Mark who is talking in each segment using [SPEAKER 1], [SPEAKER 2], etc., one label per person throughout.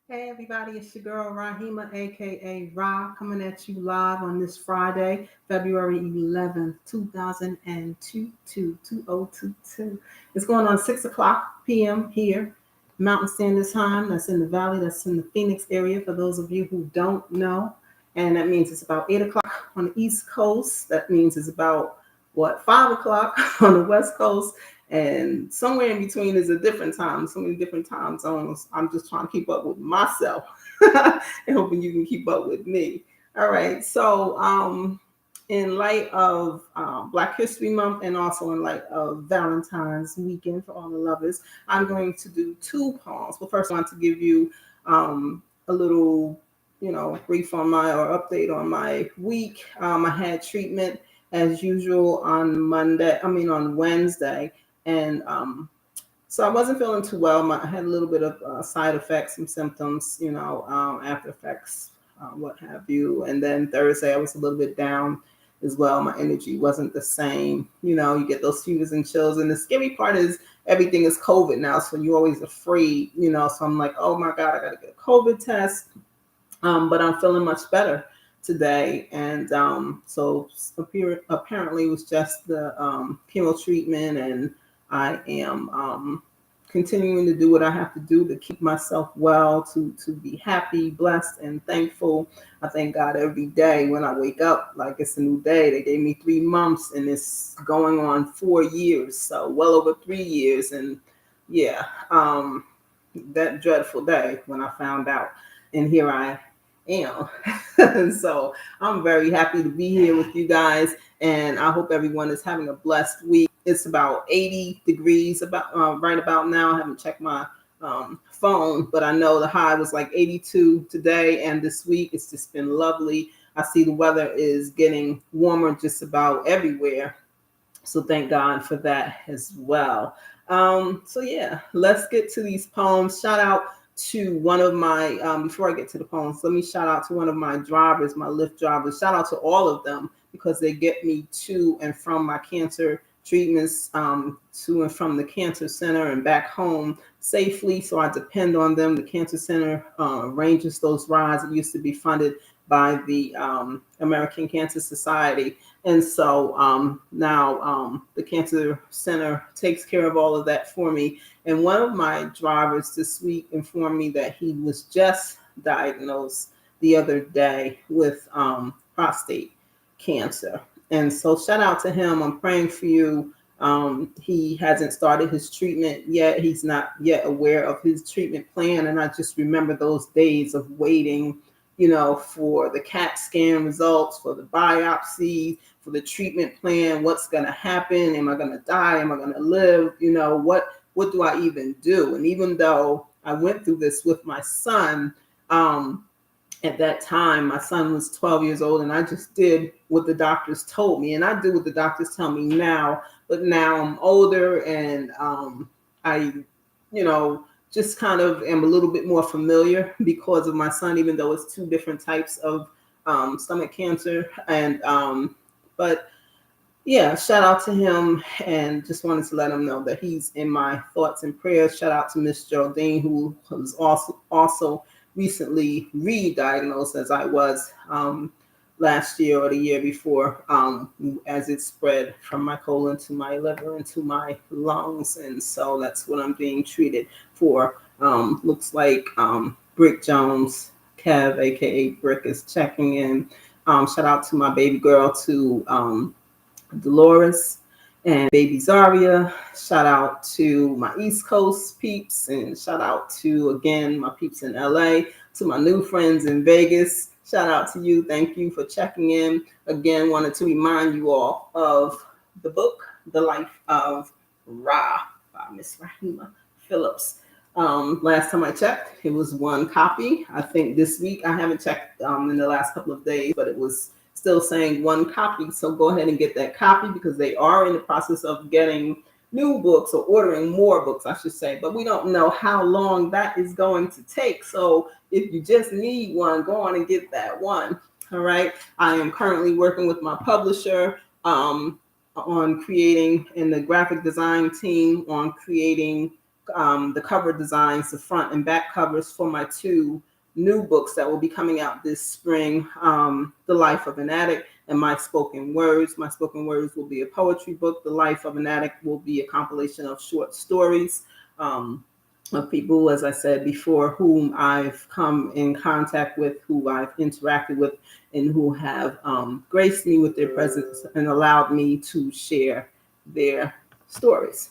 [SPEAKER 1] Hey everybody, it's your girl Rahima, aka Ra, coming at you live on this Friday, February 11th, 2022. 2022. It's going on 6 o'clock p.m. here, Mountain Standard Time. That's in the Valley, that's in the Phoenix area for those of you who don't know. And that means it's about 8 o'clock on the East Coast. That means it's about, 5 o'clock on the West Coast, and somewhere in between is a different time, so many different time zones. I'm just trying to keep up with myself and hoping you can keep up with me. All right, so in light of Black History Month and also in light of Valentine's weekend for all the lovers, I'm going to do two poems. Well, first I want to give you a little, brief on my or update on my week. I had treatment as usual on on Wednesday, and so I wasn't feeling too well. I had a little bit of side effects, some symptoms, after effects, what have you. And then Thursday, I was a little bit down as well. My energy wasn't the same. You get those fevers and chills. And the scary part is everything is COVID now. So you're always afraid, So I'm like, oh my God, I got to get a COVID test. But I'm feeling much better today. And apparently it was just the chemo treatment, and I am continuing to do what I have to do to keep myself well, to be happy, blessed, and thankful. I thank God every day when I wake up like it's a new day. They gave me 3 months, and it's going on 4 years, so well over 3 years. And yeah, that dreadful day when I found out, and here I am. So I'm very happy to be here with you guys, and I hope everyone is having a blessed week. It's about 80 degrees about right about now. I haven't checked my phone, but I know the high was like 82 today, and this week it's just been lovely. I see the weather is getting warmer just about everywhere, so thank God for that as well. So yeah, let's get to these poems. Shout out to one of my, before I get to the poems, let me shout out to one of my drivers, my Lyft drivers. Shout out to all of them because they get me to and from my cancer treatments, to and from the cancer center and back home safely. So I depend on them. The cancer center arranges those rides. It used to be funded by the American Cancer Society. And so now the Cancer Center takes care of all of that for me. And one of my drivers this week informed me that he was just diagnosed the other day with prostate cancer. And so shout out to him. I'm praying for you. He hasn't started his treatment yet. He's not yet aware of his treatment plan. And I just remember those days of waiting, for the CAT scan results, for the biopsy, for the treatment plan. What's going to happen? Am I going to die? Am I going to live? What do I even do? And even though I went through this with my son, at that time, my son was 12 years old, and I just did what the doctors told me. And I do what the doctors tell me now, but now I'm older, and I, just kind of am a little bit more familiar because of my son, even though it's two different types of stomach cancer. And but yeah, shout out to him, and just wanted to let him know that he's in my thoughts and prayers. Shout out to Miss Geraldine, who was also recently re-diagnosed as I was last year or the year before, as it spread from my colon to my liver and to my lungs. And so that's what I'm being treated for. Looks like Brick Jones, Kev, aka Brick, is checking in. Shout out to my baby girl, to Dolores and baby Zaria. Shout out to my East Coast peeps, and shout out to, again, my peeps in LA, to my new friends in Vegas. Shout out to you. Thank you for checking in. Again, wanted to remind you all of the book, The Life of Ra by Miss Rahima Phillips. Last time I checked, it was one copy. I think this week, I haven't checked in the last couple of days, but it was still saying one copy. So go ahead and get that copy, because they are in the process of getting new books, or ordering more books, I should say. But we don't know how long that is going to take. So if you just need one, go on and get that one. All right. I am currently working with my publisher on creating, and the graphic design team on creating the cover designs, the front and back covers for my two new books that will be coming out this spring, The Life of an Addict and My Spoken Words. My Spoken Words will be a poetry book. The Life of an Addict will be a compilation of short stories of people, as I said before, whom I've come in contact with, who I've interacted with, and who have graced me with their presence and allowed me to share their stories.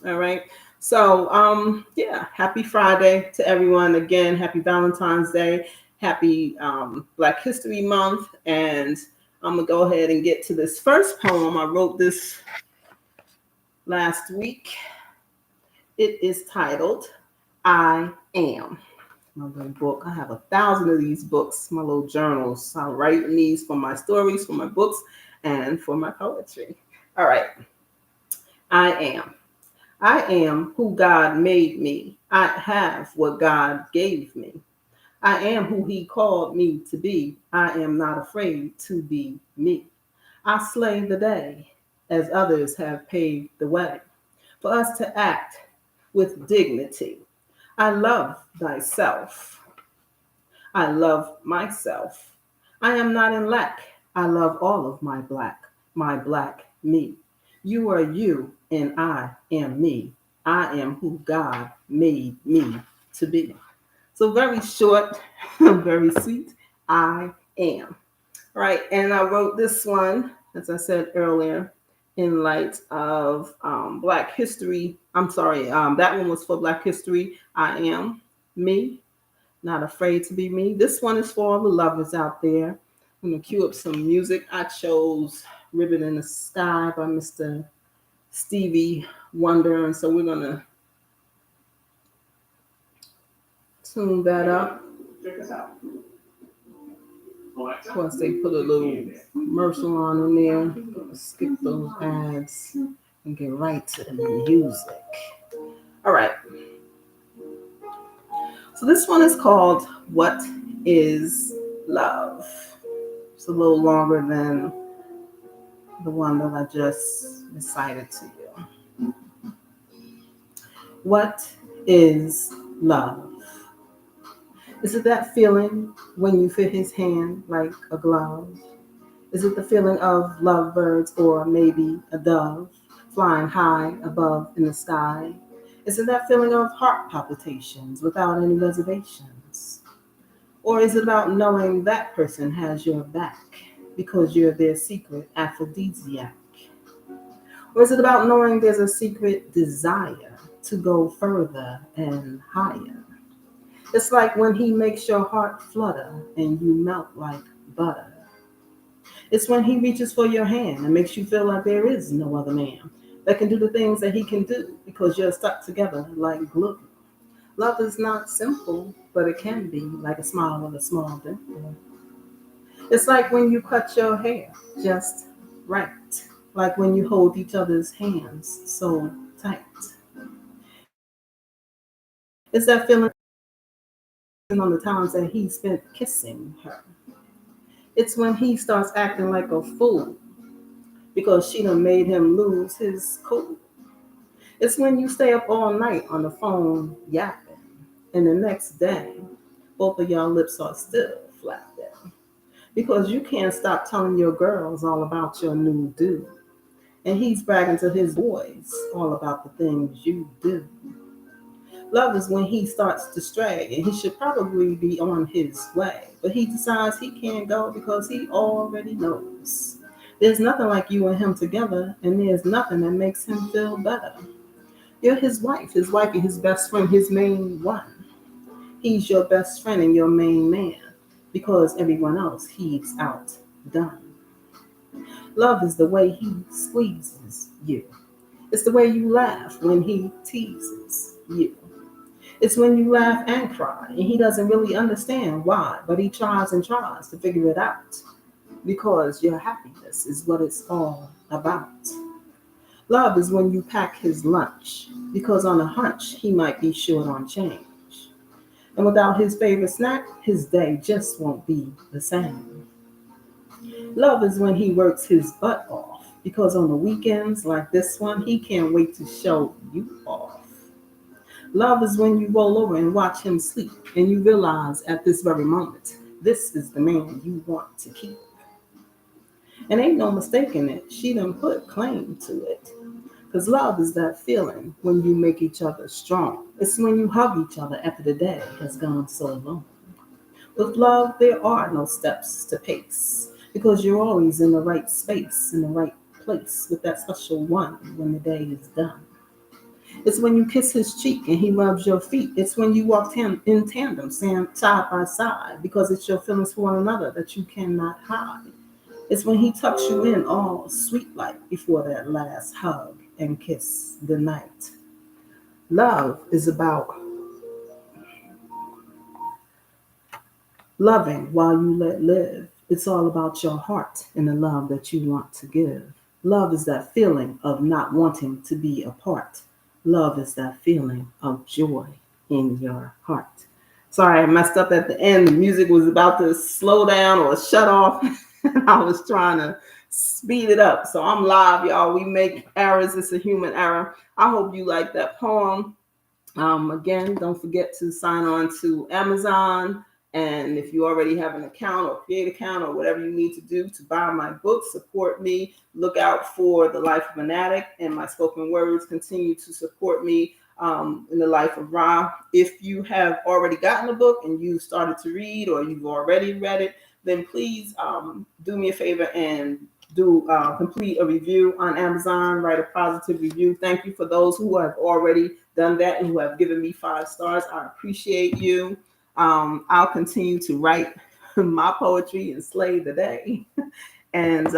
[SPEAKER 1] All right. So, yeah, happy Friday to everyone. Again, happy Valentine's Day. Happy Black History Month. And I'm going to go ahead and get to this first poem. I wrote this last week. It is titled, I Am. My little book. I have 1,000 of these books, my little journals. I write in these for my stories, for my books, and for my poetry. All right. I am. I am who God made me. I have what God gave me. I am who He called me to be. I am not afraid to be me. I slay the day as others have paved the way for us to act with dignity. I love thyself. I love myself. I am not in lack. I love all of my black me. You are you, and I am me. I am who God made me to be. So very short, very sweet. I am. All right, and I wrote this one, as I said earlier, in light of Black History. I'm sorry, that one was for Black History. I am me, not afraid to be me. This one is for all the lovers out there. I'm gonna cue up some music. I chose Ribbon in the Sky by Mr. Stevie Wonder, and so we're gonna tune that up.
[SPEAKER 2] Check this out.
[SPEAKER 1] Plus they put a little commercial on in there. I'm gonna skip those ads and get right to the music. All right. So this one is called What is Love? It's a little longer than the one that I just recited to you. What is love? Is it that feeling when you fit his hand like a glove? Is it the feeling of lovebirds or maybe a dove flying high above in the sky? Is it that feeling of heart palpitations without any reservations? Or is it about knowing that person has your back because you're their secret aphrodisiac? Or is it about knowing there's a secret desire to go further and higher? It's like when he makes your heart flutter and you melt like butter. It's when he reaches for your hand and makes you feel like there is no other man that can do the things that he can do because you're stuck together like glue. Love is not simple, but it can be like a smile with a small dimple. It's like when you cut your hair just right, like when you hold each other's hands so tight. It's that feeling on the times that he spent kissing her. It's when he starts acting like a fool because she done made him lose his cool. It's when you stay up all night on the phone yapping, and the next day, both of y'all lips are still flapping because you can't stop telling your girls all about your new dude. And he's bragging to his boys all about the things you do. Love is when he starts to stray and he should probably be on his way, but he decides he can't go because he already knows. There's nothing like you and him together, and there's nothing that makes him feel better. You're his wife is his best friend, his main one. He's your best friend and your main man because everyone else he's outdone. Love is the way he squeezes you. It's the way you laugh when he teases you. It's when you laugh and cry, and he doesn't really understand why, but he tries and tries to figure it out because your happiness is what it's all about. Love is when you pack his lunch because on a hunch he might be short on change. And without his favorite snack, his day just won't be the same. Love is when he works his butt off because on the weekends like this one, he can't wait to show you off. Love is when you roll over and watch him sleep and you realize at this very moment, this is the man you want to keep. And ain't no mistaking it. She done put claim to it. Because love is that feeling when you make each other strong. It's when you hug each other after the day has gone so long. With love, there are no steps to pace because you're always in the right space, in the right place with that special one when the day is done. It's when you kiss his cheek and he rubs your feet. It's when you walk in tandem, side by side, because it's your feelings for one another that you cannot hide. It's when he tucks you in all sweet like before that last hug and kiss goodnight. Love is about loving while you let live. It's all about your heart and the love that you want to give. Love is that feeling of not wanting to be apart. Love is that feeling of joy in your heart. Sorry, I messed up at the end. The music was about to slow down or shut off. And I was trying to speed it up. So I'm live, y'all. We make errors. It's a human error. I hope you like that poem. Again, don't forget to sign on to Amazon. And if you already have an account or create an account or whatever you need to do to buy my book, support me. Look out for The Life of an Addict and my spoken words. Continue to support me in The Life of Ra. If you have already gotten the book and you started to read or you've already read it, then please do me a favor and do complete a review on Amazon, write a positive review. Thank you for those who have already done that and who have given me 5 stars. I appreciate you. I'll continue to write my poetry and slay the day. And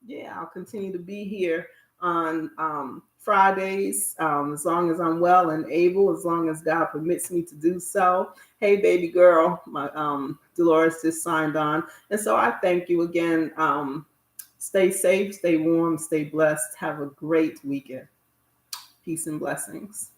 [SPEAKER 1] yeah, I'll continue to be here on Fridays as long as I'm well and able, as long as God permits me to do so. Hey, baby girl, my Dolores just signed on. And so I thank you again. Stay safe, stay warm, stay blessed. Have a great weekend. Peace and blessings.